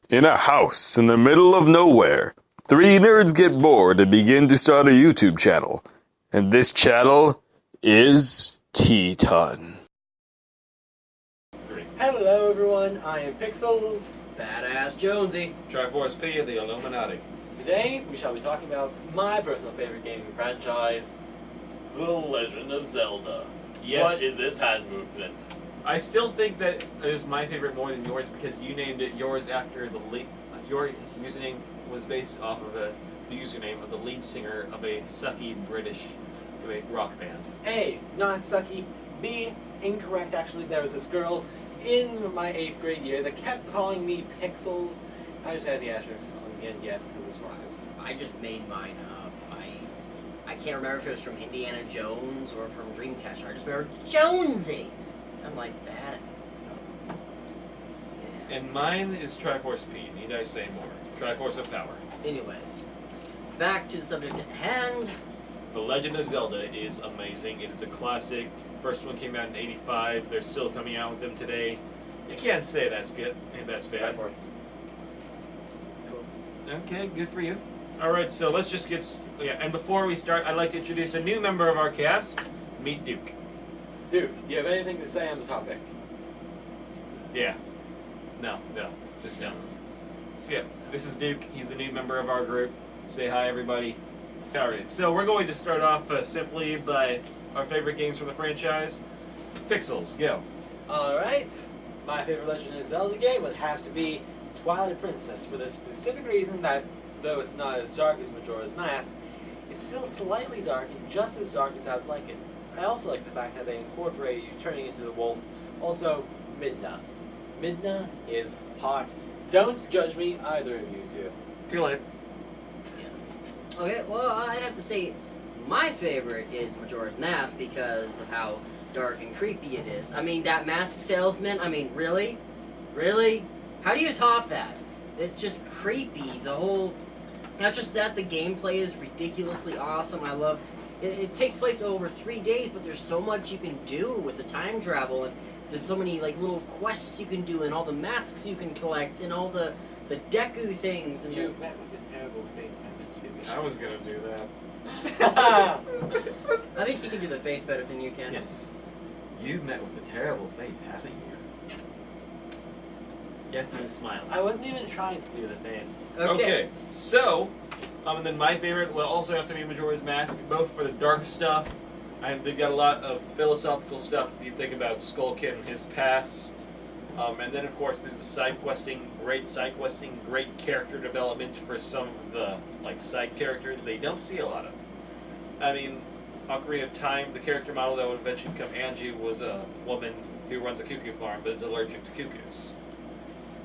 In a house in the middle of nowhere, three nerds get bored and begin to start a YouTube channel. And this channel is Teton. Hello everyone, I am Pixels. BadassJonesy. TriforceP, the Illuminati. Today we shall be talking about my personal favorite gaming franchise, The Legend of Zelda. Yes. What is this hand movement? I still think that it is my favorite more than yours because you named it yours after your username was based off of the username of the lead singer of a sucky British rock band. A, not sucky. B, incorrect actually. There was this girl in my 8th grade year that kept calling me Pixels. I just had the asterisk on the end, yes, because it's rhymes. I just made mine up. I can't remember if it was from Indiana Jones or from Dreamcatcher. I just remember Jonesy. I'm like, that. Yeah. And mine is TriforceP. Need I say more? Triforce of Power. Anyways, back to the subject at hand. The Legend of Zelda is amazing. It is a classic. First one came out in '85. They're still coming out with them today. You can't say that's good and that's bad. Triforce. Cool. Okay, good for you. Alright, so let's just and before we start, I'd like to introduce a new member of our cast. Meet Duke. Duke, do you have anything to say on the topic? Yeah. No, just no. So yeah, this is Duke. He's the new member of our group. Say hi, everybody. Alright, so we're going to start off simply by our favorite games from the franchise. Pixels, go. Alright, my favorite Legend of Zelda game would have to be Twilight Princess for the specific reason that, though it's not as dark as Majora's Mask, it's still slightly dark and just as dark as I would like it. I also like the fact that they incorporate you turning into the wolf. Also, Midna. Midna is hot. Don't judge me, either of you two. Too late. Yes. Okay, well, I'd have to say my favorite is Majora's Mask because of how dark and creepy it is. I mean, that mask salesman, I mean, really? Really? How do you top that? It's just creepy. The whole... Not just that, the gameplay is ridiculously awesome. I love... It takes place over 3 days, but there's so much you can do with the time travel, and there's so many like little quests you can do, and all the masks you can collect, and all the Deku things. And You've met with a terrible fate, haven't you? I was gonna do that. I think he can do the face better than you can. Yeah. You've met with a terrible fate, haven't you? You have to smile. I wasn't even trying to do the face. Okay, so, and then my favorite will also have to be Majora's Mask, both for the dark stuff, and they've got a lot of philosophical stuff if you think about Skullkid and his past. And then, of course, there's the side questing, great character development for some of the side characters they don't see a lot of. I mean, Ocarina of Time, the character model that would eventually become Angie was a woman who runs a cuckoo farm but is allergic to cuckoos.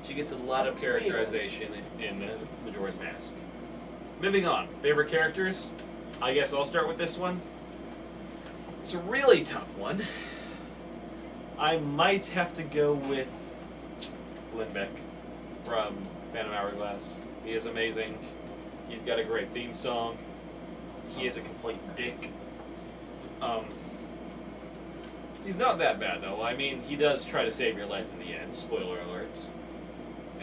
She gets a lot of characterization in Majora's Mask. Moving on, favorite characters? I guess I'll start with this one. It's a really tough one. I might have to go with Lindbeck from Phantom Hourglass. He is amazing. He's got a great theme song. He is a complete dick. He's not that bad though. I mean, he does try to save your life in the end. Spoiler alert.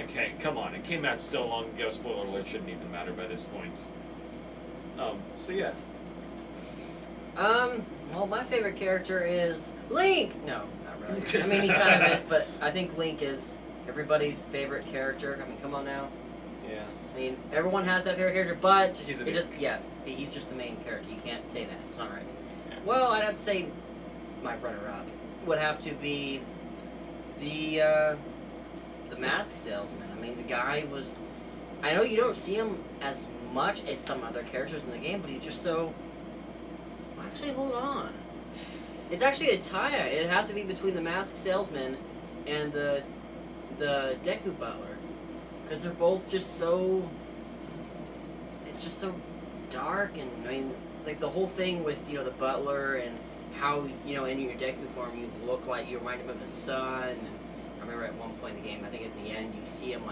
Okay, come on. It came out so long ago. Spoiler alert shouldn't even matter by this point. So yeah. Well, my favorite character is Link! No, not really. I mean, he kind of is, but I think Link is everybody's favorite character. I mean, come on now. Yeah. I mean, everyone has that favorite character, but He's a it dick. just, yeah, he's just the main character. You can't say that. It's not right. Yeah. Well, I'd have to say my runner-up would have to be the mask salesman. I mean, the guy was... I know you don't see him as much as some other characters in the game, but he's just so... Actually, hold on. It's actually a tie. It has to be between the mask salesman and the Deku butler. Because they're both just so... It's just so dark, and, I mean, like, the whole thing with, the butler and how, in your Deku form you look like you remind him of his son, and I remember at one point in the game, I think at the end, you see him,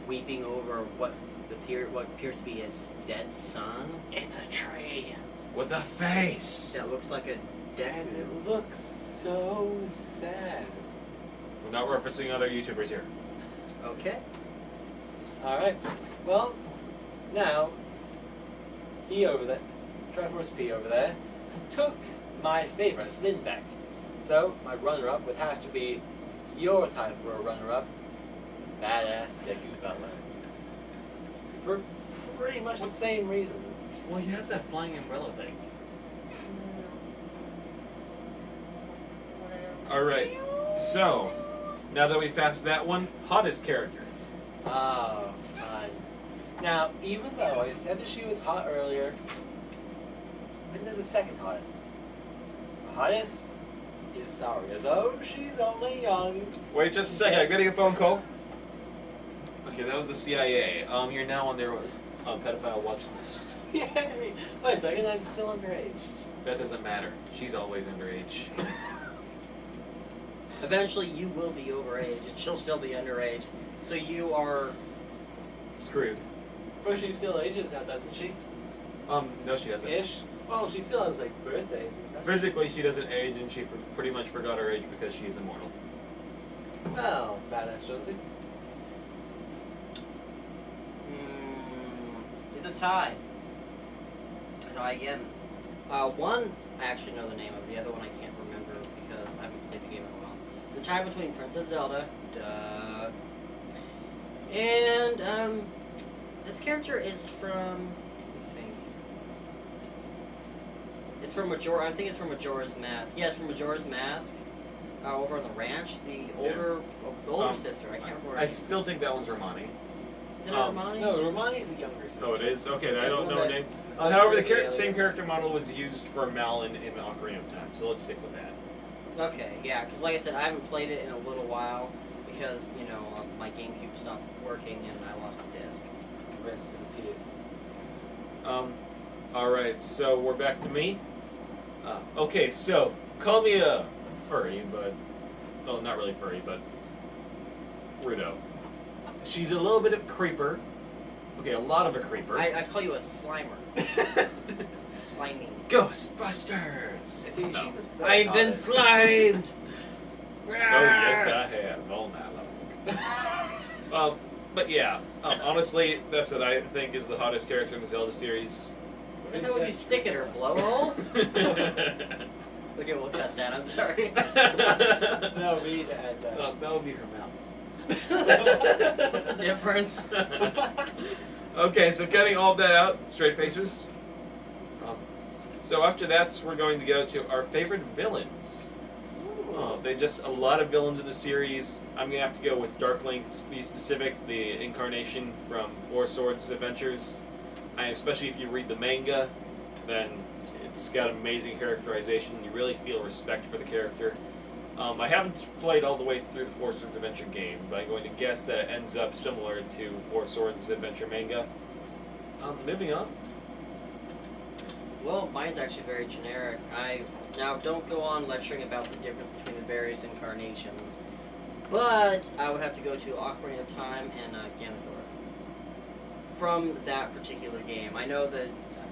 weeping over what appears to be his dead son. It's a tree. With a face! That looks like a Deku. And it looks so sad. We're not referencing other YouTubers here. Okay. Alright. Well, now, he over there, TriforceP over there, took my favorite, Lindbeck. So, my runner-up would have to be your type for a runner-up, BadassJonesy. For pretty much the same reasons. Well, he has that flying umbrella thing. Alright, so, now that we've passed that one, hottest character. Oh, fine. Now, even though I said that she was hot earlier, Linda's the second hottest. The hottest is Saria, though she's only young. Wait just a second, I'm getting a phone call. Okay, that was the CIA. You're now on their pedophile watch list. Yay! Wait a second, I'm still underage. That doesn't matter. She's always underage. Eventually, you will be overage, and she'll still be underage. So you are. Screwed. But she still ages now, doesn't she? No, she doesn't. Ish? Well, she still has, like, birthdays and stuff. Physically, she doesn't age, and she pretty much forgot her age because she is immortal. Well, BadassJonesy. It's a tie. A tie again. One, I actually know the name of. The other one I can't remember because I haven't played the game in a while. It's a tie between Princess Zelda, and this character is from. Let me think. It's from Majora. I think it's from Majora's Mask. Yeah, it's from Majora's Mask. Over on the ranch, the older sister. I can't remember. I still think that one's Romani. Is it Romani? No, Romani's the younger sister. Oh, it is? Okay, I don't know her name. Okay. However, the same character model was used for Malin in Ocarina of Time, so let's stick with that. Okay, yeah, because like I said, I haven't played it in a little while because, you know, my GameCube stopped working and I lost the disc. Rest in peace. Alright, so we're back to me. Okay, so, call me a furry, but... Well, not really furry, but... Rudo. She's a little bit of a creeper. Okay, a lot of a creeper. I call you a Slimer. Slimy. Ghostbusters! See, No. she's a I've been slimed! Oh, yes, I have. All night long. But yeah, honestly, that's what I think is the hottest character in the Zelda series. Where the hell would you stick it, her blowhole? Okay, we'll cut that, I'm sorry. No, we need to add that. That would be her mouth. What's the difference? Okay, so cutting all of that out, straight faces. So after that, we're going to go to our favorite villains. They just a lot of villains in the series. I'm gonna have to go with Dark Link, to be specific, the incarnation from Four Swords Adventures. Especially if you read the manga, then it's got amazing characterization. You really feel respect for the character. I haven't played all the way through the Four Swords Adventure game, but I'm going to guess that it ends up similar to Four Swords Adventure manga. Moving on. Well, mine's actually very generic. Now, don't go on lecturing about the difference between the various incarnations, but I would have to go to Ocarina of Time and Ganondorf. From that particular game. I know that,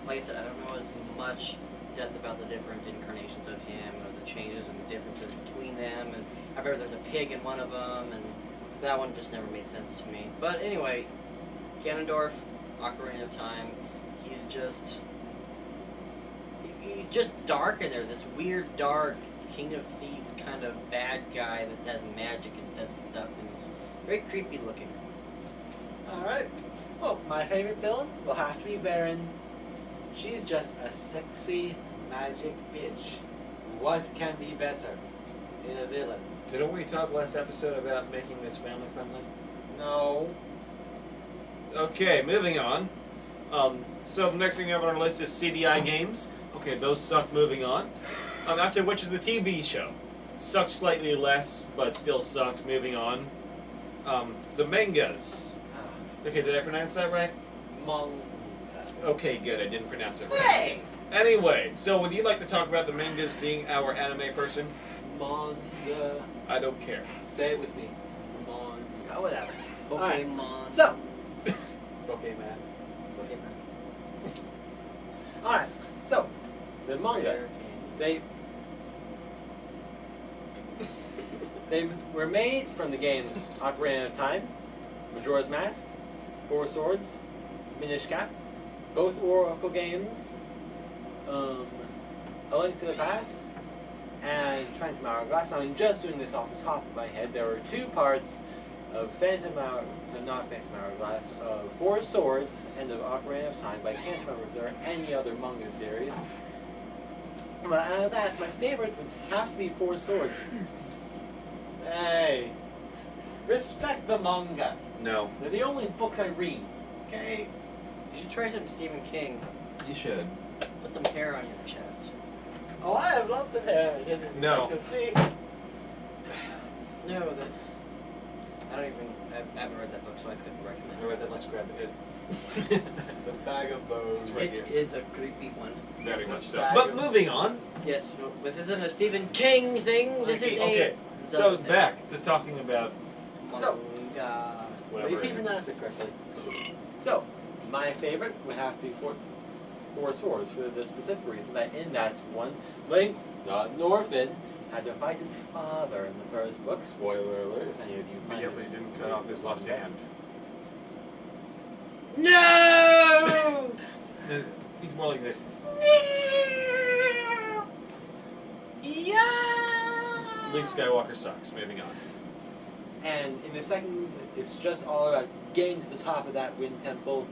like I said, I don't know as much depth about the different incarnations of him, or the changes and the differences between them, and I remember there's a pig in one of them, and so that one just never made sense to me. But anyway, Ganondorf, Ocarina of Time, he's just dark in there, this weird, dark, King of Thieves kind of bad guy that has magic and does stuff, and he's very creepy looking. Alright. Well, my favorite villain will have to be Baron. She's just a sexy magic bitch. What can be better in a villain? Didn't we talk last episode about making this family friendly? No. Okay, moving on. So the next thing we have on our list is CDI games. Okay, those suck. Moving on. After which is the TV show. Sucked slightly less, but still sucked. Moving on. The mangas. Okay, did I pronounce that right? Manga. Okay, good. I didn't pronounce it right. Hey! Anyway, so would you like to talk about the mangas being our anime person? Manga. I don't care. Say it with me. Manga. Whatever. Pokemon. Alright. So. Pokemon. Alright. So. The manga. They were made from the games Ocarina of Time, Majora's Mask, Four Swords, Minish Cap, both Oracle games, A Link to the Past, and Phantom Hourglass. I'm just doing this off the top of my head. There were 2 parts of not Phantom Hourglass, of Four Swords and of Ocarina of Time, but I can't remember if there are any other manga series. But out of that, my favorite would have to be Four Swords. Hey, respect the manga. No. They're the only books I read. Okay? You should try some Stephen King. You should. Put some hair on your chest. Oh, I have lots of hair. Just No. like to see. No, that's. I haven't read that book, so I couldn't recommend Alright, it. then let's grab it. The bag of bows. Right It here. is a creepy one. Very much so. Bag But of- moving on. Yes, no, this isn't a Stephen King thing. This is Okay. a. So Zelda thing. back to talking about So- Manga. whatever. Please it is. pronounce it correctly. So, my favorite would have to be Four Swords for the specific reason that in that one, Link, not an orphan, had to fight his father in the first book. Spoiler alert if any of you But yeah, but he didn't cut off his left hand. No! He's more like this. Yeah! Luke Skywalker sucks. Moving on. And in the second, it's just all about getting to the top of that wind temple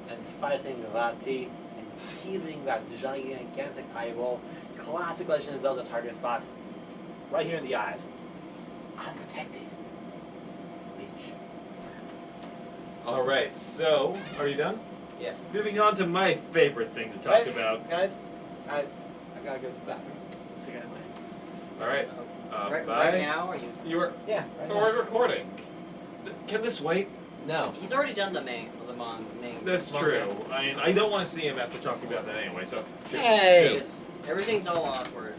and fighting Vati and healing that gigantic eyeball. Classic Legend of Zelda target spot. Right here in the eyes. Unprotected. Bitch. Alright, so, are you done? Yes. Moving on to my favorite thing to talk Guys, about. Guys, I gotta go to the bathroom. See you guys later. Alright, Right, bye. right now, are you? You were. Yeah, right We're now. recording. Can this wait? No. He's already done the main. That's true. I mean, I don't want to see him after talking about that anyway, so. shoot, Hey! Yes. Everything's all awkward.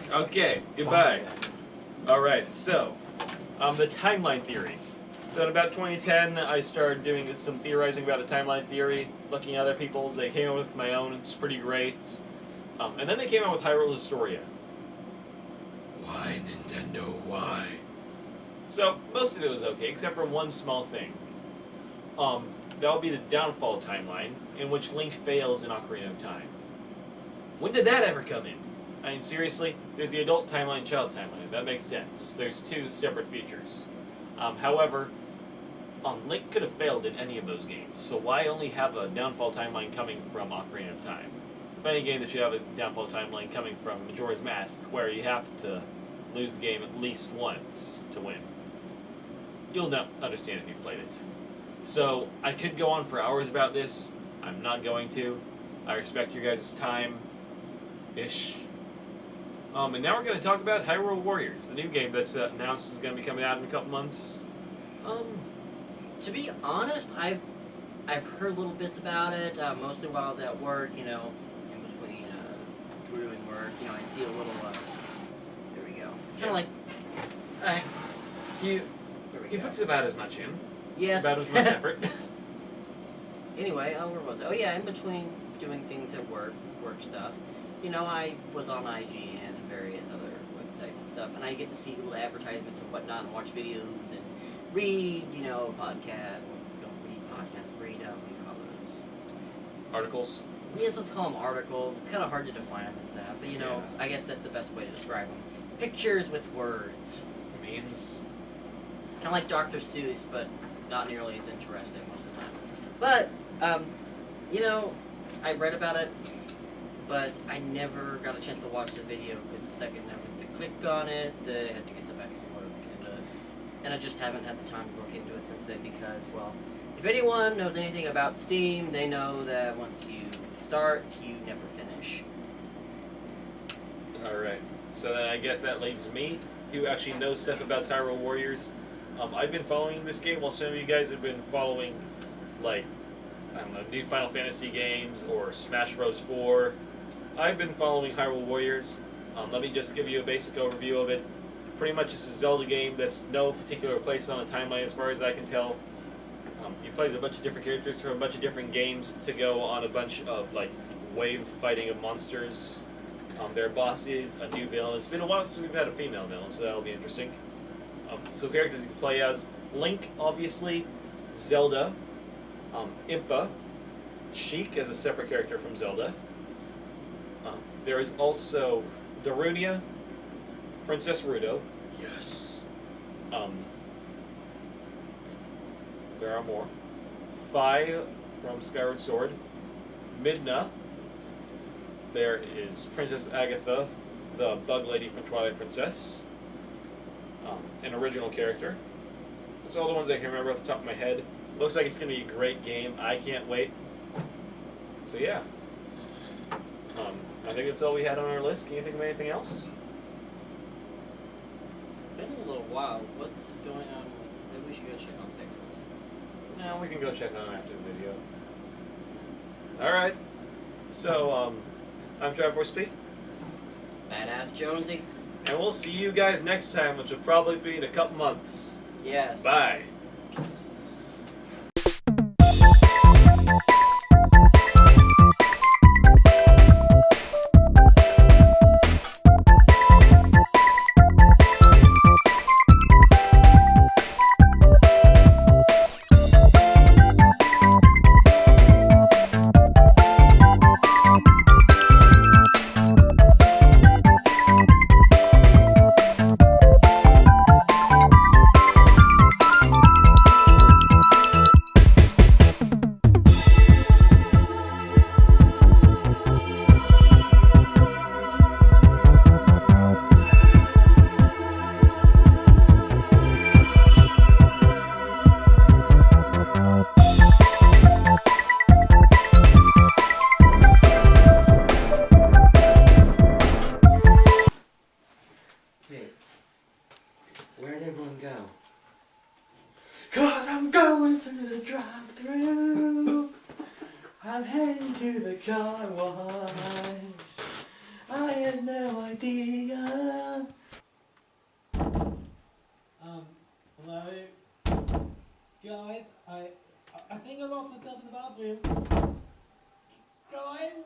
shoot. Okay, goodbye. Alright, so, the timeline theory. So in about 2010, I started doing some theorizing about the timeline theory, looking at other people's. They came up with my own. It's pretty great. And then they came out with Hyrule Historia. Why, Nintendo, why? So most of it was okay, except for one small thing. That'll be the downfall timeline, in which Link fails in Ocarina of Time. When did that ever come in? I mean, seriously, there's the adult timeline, child timeline. That makes sense. There's 2 separate features. However, Link could have failed in any of those games, so why only have a downfall timeline coming from Ocarina of Time? If any game that should have a downfall timeline coming from Majora's Mask, where you have to lose the game at least once to win. You'll not understand if you've played it. So, I could go on for hours about this. I'm not going to. I respect your guys' time-ish. And now we're going to talk about Hyrule Warriors, the new game that's announced is going to be coming out in a couple months. To be honest, I've heard little bits about it, mostly while I was at work, in between brewing work, I see a little, there we go. It's kind of like, He there we go. puts about as much in, Yes. about as much effort. Anyway, where was I? Oh yeah, in between doing things at work stuff, I was on IGN and various other websites and stuff, and I get to see little advertisements and whatnot and watch videos and read, podcast, don't read podcasts, read, what do you call those? Articles. Yes, let's call them articles. It's kind of hard to define them as that, but Yeah. I guess that's the best way to describe them. Pictures with words. Means. Kind of like Dr. Seuss, but not nearly as interesting most of the time. But, I read about it, but I never got a chance to watch the video because the second I went to click on it, I had to get the back to work. And I just haven't had the time to look into it since then because, well, if anyone knows anything about Steam, they know that once you start, you never finish. Alright. So then I guess that leaves me, who actually knows stuff about Hyrule Warriors. I've been following this game while some of you guys have been following, new Final Fantasy games or Smash Bros. 4. I've been following Hyrule Warriors. Let me just give you a basic overview of it. Pretty much it's a Zelda game that's no particular place on a timeline as far as I can tell. You play as a bunch of different characters from a bunch of different games to go on a bunch of, wave fighting of monsters. There are bosses, a new villain. It's been a while since we've had a female villain, so that'll be interesting. So characters you can play as: Link, obviously, Zelda, Impa, Sheik as a separate character from Zelda. There is also Darunia, Princess Rudo. Yes. There are more. Fi from Skyward Sword. Midna. There is Princess Agatha, the bug lady from Twilight Princess. An original character. That's all the ones I can remember off the top of my head. Looks like it's going to be a great game. I can't wait. So yeah. I think that's all we had on our list. Can you think of anything else? It's been a little while. What's going on? Maybe we should go check on Pixels. No, we can go check on them after the video. Alright. So, I'm TriforceP. BadassJonesy. And we'll see you guys next time, which will probably be in a couple months. Yes. Bye. Where'd everyone go? 'Cause I'm going through the drive-thru. I'm heading to the car wash. I had no idea. Hello? Guys, I think I locked myself in the bathroom. Guys?